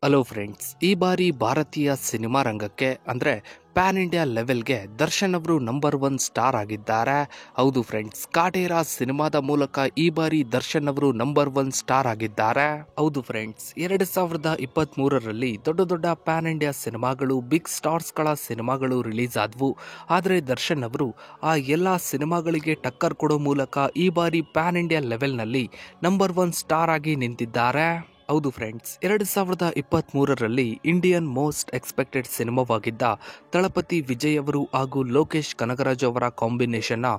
Hello friends, ಈ ಬಾರಿ ಭಾರತೀಯ ಸಿನಿಮಾ ರಂಗಕ್ಕೆ ಅಂದರೆ ಪ್ಯಾನ್ ಇಂಡಿಯಾ ಲೆವೆಲ್ಗೆ ದರ್ಶನ್ ಅವರು ನಂಬರ್ 1 ಸ್ಟಾರ್ ಆಗಿದ್ದಾರೆ. ಹೌದು ಫ್ರೆಂಡ್ಸ್, ಕಾಟೇರ ಸಿನಿಮಾದ ಮೂಲಕ ಈ ಬಾರಿ ದರ್ಶನ್ ಅವರು ನಂಬರ್ 1 ಸ್ಟಾರ್ ಆಗಿದ್ದಾರೆ. ಹೌದು ಫ್ರೆಂಡ್ಸ್, 2023ರಲ್ಲಿ ದೊಡ್ಡ ದೊಡ್ಡ ಪ್ಯಾನ್ ಇಂಡಿಯಾ ಸಿನಿಮಾಗಳು, ಬಿಗ್ ಸ್ಟಾರ್ಸ್ಗಳ ಸಿನಿಮಾಗಳು ರಿಲೀಸ್ ಆದವು. ಆದರೆ ದರ್ಶನ್ ಅವರು ಆ ಎಲ್ಲ ಸಿನಿಮಾಗಳಿಗೆ ಟಕ್ಕರ್ ಕೊಡೋ ಮೂಲಕ ಈ ಬಾರಿ ಪ್ಯಾನ್ ಇಂಡಿಯಾ ಲೆವೆಲ್ನಲ್ಲಿ ನಂಬರ್ 1 ಸ್ಟಾರ್ ಆಗಿ ನಿಂತಿದ್ದಾರೆ. ಹೌದು ಫ್ರೆಂಡ್ಸ್, 2023ರಲ್ಲಿ ಇಂಡಿಯನ್ ಮೋಸ್ಟ್ ಎಕ್ಸ್ಪೆಕ್ಟೆಡ್ ಸಿನಿಮಾವಾಗಿದ್ದ ತಳಪತಿ ವಿಜಯ್ ಅವರು ಹಾಗೂ ಲೋಕೇಶ್ ಕನಗರಾಜ್ ಅವರ ಕಾಂಬಿನೇಷನ್ನ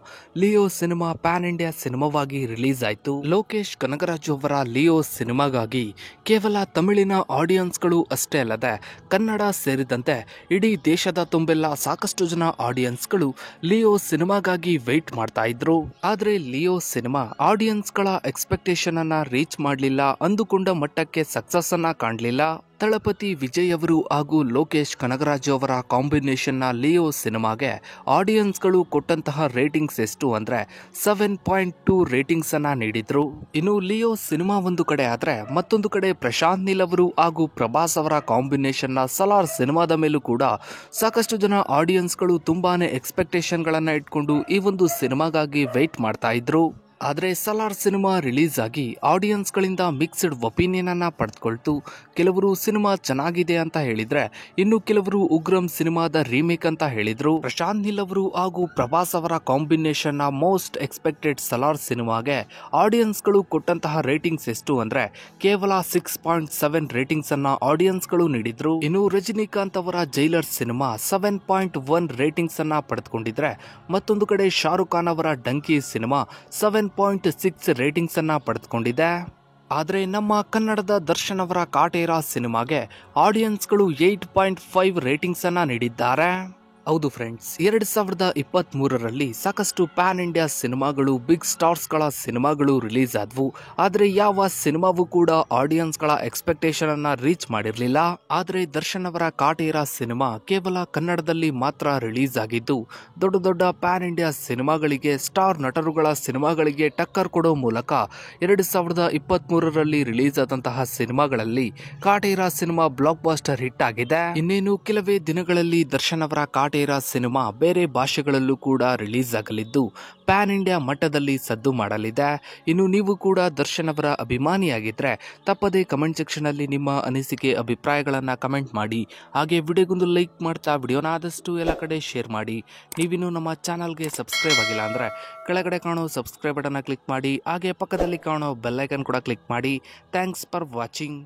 ಲಿಯೋ ಸಿನಿಮಾ ಪ್ಯಾನ್ ಇಂಡಿಯಾ ಸಿನಿಮಾವಾಗಿ ರಿಲೀಸ್ ಆಯಿತು. ಲೋಕೇಶ್ ಕನಗರಾಜ್ ಅವರ ಲಿಯೋ ಸಿನಿಮಾಗಾಗಿ ಕೇವಲ ತಮಿಳಿನ ಆಡಿಯನ್ಸ್ಗಳು ಅಷ್ಟೇ ಅಲ್ಲದೆ ಕನ್ನಡ ಸೇರಿದಂತೆ ಇಡೀ ದೇಶದ ತುಂಬೆಲ್ಲ ಸಾಕಷ್ಟು ಜನ ಆಡಿಯನ್ಸ್ಗಳು ಲಿಯೋ ಸಿನಿಮಾಗಾಗಿ ವೆಯ್ಟ್ ಮಾಡ್ತಾ ಇದ್ರು. ಆದ್ರೆ ಲಿಯೋ ಸಿನಿಮಾ ಆಡಿಯನ್ಸ್ಗಳ ಎಕ್ಸ್ಪೆಕ್ಟೇಷನ್ ಅನ್ನ ರೀಚ್ ಮಾಡಲಿಲ್ಲ, ಅಂದುಕೊಂಡ ಮಟ್ಟಕ್ಕೆ ಸಕ್ಸಸ್ ಅನ್ನ ಕಾಣಲಿಲ್ಲ. ತಳಪತಿ ವಿಜಯ್ ಅವರು ಹಾಗೂ ಲೋಕೇಶ್ ಕನಗರಾಜು ಅವರ ಕಾಂಬಿನೇಷನ್ನ ಲಿಯೋ ಸಿನಿಮಾಗೆ ಆಡಿಯನ್ಸ್ಗಳು ಕೊಟ್ಟಂತಹ ರೇಟಿಂಗ್ಸ್ ಎಷ್ಟು ಅಂದ್ರೆ 7.2 ರೇಟಿಂಗ್ಸ್ ಅನ್ನ ನೀಡಿದ್ರು. ಇನ್ನು ಲಿಯೋ ಸಿನಿಮಾ ಒಂದು ಕಡೆ ಆದ್ರೆ, ಮತ್ತೊಂದು ಕಡೆ ಪ್ರಶಾಂತ್ ನೀಲ್ ಅವರು ಹಾಗೂ ಪ್ರಭಾಸ್ ಅವರ ಕಾಂಬಿನೇಷನ್ನ ಸಲಾರ್ ಸಿನಿಮಾದ ಮೇಲೂ ಕೂಡ ಸಾಕಷ್ಟು ಜನ ಆಡಿಯನ್ಸ್ಗಳು ತುಂಬಾನೇ ಎಕ್ಸ್ಪೆಕ್ಟೇಷನ್ ಗಳನ್ನ ಇಟ್ಕೊಂಡು ಈ ಒಂದು ಸಿನಿಮಾಗಾಗಿ ವೆಯ್ಟ್ ಮಾಡ್ತಾ ಇದ್ರು. ಆದರೆ ಸಲಾರ್ ಸಿನಿಮಾ ರಿಲೀಸ್ ಆಗಿ ಆಡಿಯನ್ಸ್ಗಳಿಂದ ಮಿಕ್ಸ್ಡ್ ಒಪಿನಿಯನ್ ಅನ್ನ ಪಡೆದುಕೊಳ್ತು. ಕೆಲವರು ಸಿನಿಮಾ ಚೆನ್ನಾಗಿದೆ ಅಂತ ಹೇಳಿದ್ರೆ, ಇನ್ನು ಕೆಲವರು ಉಗ್ರಂ ಸಿನಿಮಾದ ರೀಮೇಕ್ ಅಂತ ಹೇಳಿದ್ರು. ಪ್ರಶಾಂತ್ ನೀಲ್ ಅವರು ಹಾಗೂ ಪ್ರಭಾಸ್ ಅವರ ಕಾಂಬಿನೇಷನ್ ನ ಮೋಸ್ಟ್ ಎಕ್ಸ್ಪೆಕ್ಟೆಡ್ ಸಲಾರ್ ಸಿನಿಮಾಗೆ ಆಡಿಯನ್ಸ್ಗಳು ಕೊಟ್ಟಂತಹ ರೇಟಿಂಗ್ಸ್ ಎಷ್ಟು ಅಂದ್ರೆ ಕೇವಲ 6.7 ರೇಟಿಂಗ್ಸ್ ಅನ್ನ ಆಡಿಯನ್ಸ್ಗಳು ನೀಡಿದ್ರು. ಇನ್ನು ರಜನಿಕಾಂತ್ ಅವರ ಜೈಲರ್ ಸಿನಿಮಾ 7.1 ರೇಟಿಂಗ್ಸ್ ಅನ್ನ ಪಡೆದುಕೊಂಡಿದ್ರೆ, ಮತ್ತೊಂದು ಕಡೆ ಶಾರುಖ್ ಖಾನ್ ಅವರ ಡಂಕಿ ಸಿನಿಮಾ 7.6 ರೇಟಿಂಗ್ಸ್ ಅನ್ನ ಪಡೆದುಕೊಂಡಿದೆ. ಆದರೆ ನಮ್ಮ ಕನ್ನಡದ ದರ್ಶನ್ ಅವರ ಕಾಟೇರ ಸಿನಿಮಾಗೆ ಆಡಿಯನ್ಸ್ಗಳು 8.5 ರೇಟಿಂಗ್ಸ್ ಅನ್ನ ನೀಡಿದ್ದಾರೆ. ಹೌದು ಫ್ರೆಂಡ್ಸ್, 2023ರಲ್ಲಿ ಸಾಕಷ್ಟು ಪ್ಯಾನ್ ಇಂಡಿಯಾ ಸಿನಿಮಾಗಳು, ಬಿಗ್ ಸ್ಟಾರ್ಸ್ಗಳ ಸಿನಿಮಾಗಳು ರಿಲೀಸ್ ಆದವು. ಆದರೆ ಯಾವ ಸಿನಿಮಾವೂ ಕೂಡ ಆಡಿಯನ್ಸ್ಗಳ ಎಕ್ಸ್ಪೆಕ್ಟೇಷನ್ ಅನ್ನ ರೀಚ್ ಮಾಡಿರಲಿಲ್ಲ. ಆದರೆ ದರ್ಶನ್ ಅವರ ಕಾಟೇರ ಸಿನಿಮಾ ಕೇವಲ ಕನ್ನಡದಲ್ಲಿ ಮಾತ್ರ ರಿಲೀಸ್ ಆಗಿದ್ದು, ದೊಡ್ಡ ದೊಡ್ಡ ಪ್ಯಾನ್ ಇಂಡಿಯಾ ಸಿನಿಮಾಗಳಿಗೆ, ಸ್ಟಾರ್ ನಟರುಗಳ ಸಿನಿಮಾಗಳಿಗೆ ಟಕ್ಕರ್ ಕೊಡೋ ಮೂಲಕ 2023ರಲ್ಲಿ ರಿಲೀಸ್ ಆದಂತಹ ಸಿನಿಮಾಗಳಲ್ಲಿ Kaatera cinema blockbuster hit ಆಗಿದೆ. ಇನ್ನೇನು ಕೆಲವೇ ದಿನಗಳಲ್ಲಿ ದರ್ಶನ್ ಅವರ ಕಾಟೇರ ಸಿನಿಮಾ ಬೇರೆ ಭಾಷೆಗಳಲ್ಲೂ ಕೂಡ ರಿಲೀಸ್ ಆಗಲಿದ್ದು ಪ್ಯಾನ್ ಇಂಡಿಯಾ ಮಟ್ಟದಲ್ಲಿ ಸದ್ದು ಮಾಡಲಿದೆ. ಇನ್ನು ನೀವು ಕೂಡ ದರ್ಶನ್ ಅವರ ಅಭಿಮಾನಿಯಾಗಿದ್ರೆ ತಪ್ಪದೇ ಕಮೆಂಟ್ ಸೆಕ್ಷನ್ ಅಲ್ಲಿ ನಿಮ್ಮ ಅನಿಸಿಕೆ, ಅಭಿಪ್ರಾಯಗಳನ್ನ ಕಮೆಂಟ್ ಮಾಡಿ. ಹಾಗೆ ವಿಡಿಯೋಗೊಂದು ಲೈಕ್ ಮಾಡ್ತಾ ವಿಡಿಯೋನ ಆದಷ್ಟು ಎಲ್ಲ ಕಡೆ ಶೇರ್ ಮಾಡಿ. ನೀವಿನ್ನು ನಮ್ಮ ಚಾನಲ್ಗೆ ಸಬ್ಸ್ಕ್ರೈಬ್ ಆಗಿಲ್ಲ ಅಂದ್ರೆ ಕೆಳಗಡೆ ಕಾಣೋ ಸಬ್ಸ್ಕ್ರೈಬ್ ಬಟನ್ ಕ್ಲಿಕ್ ಮಾಡಿ. ಹಾಗೆ ಪಕ್ಕದಲ್ಲಿ ಕಾಣೋ ಬೆಲ್ ಐಕನ್ ಕೂಡ ಕ್ಲಿಕ್ ಮಾಡಿ. Thanks for watching.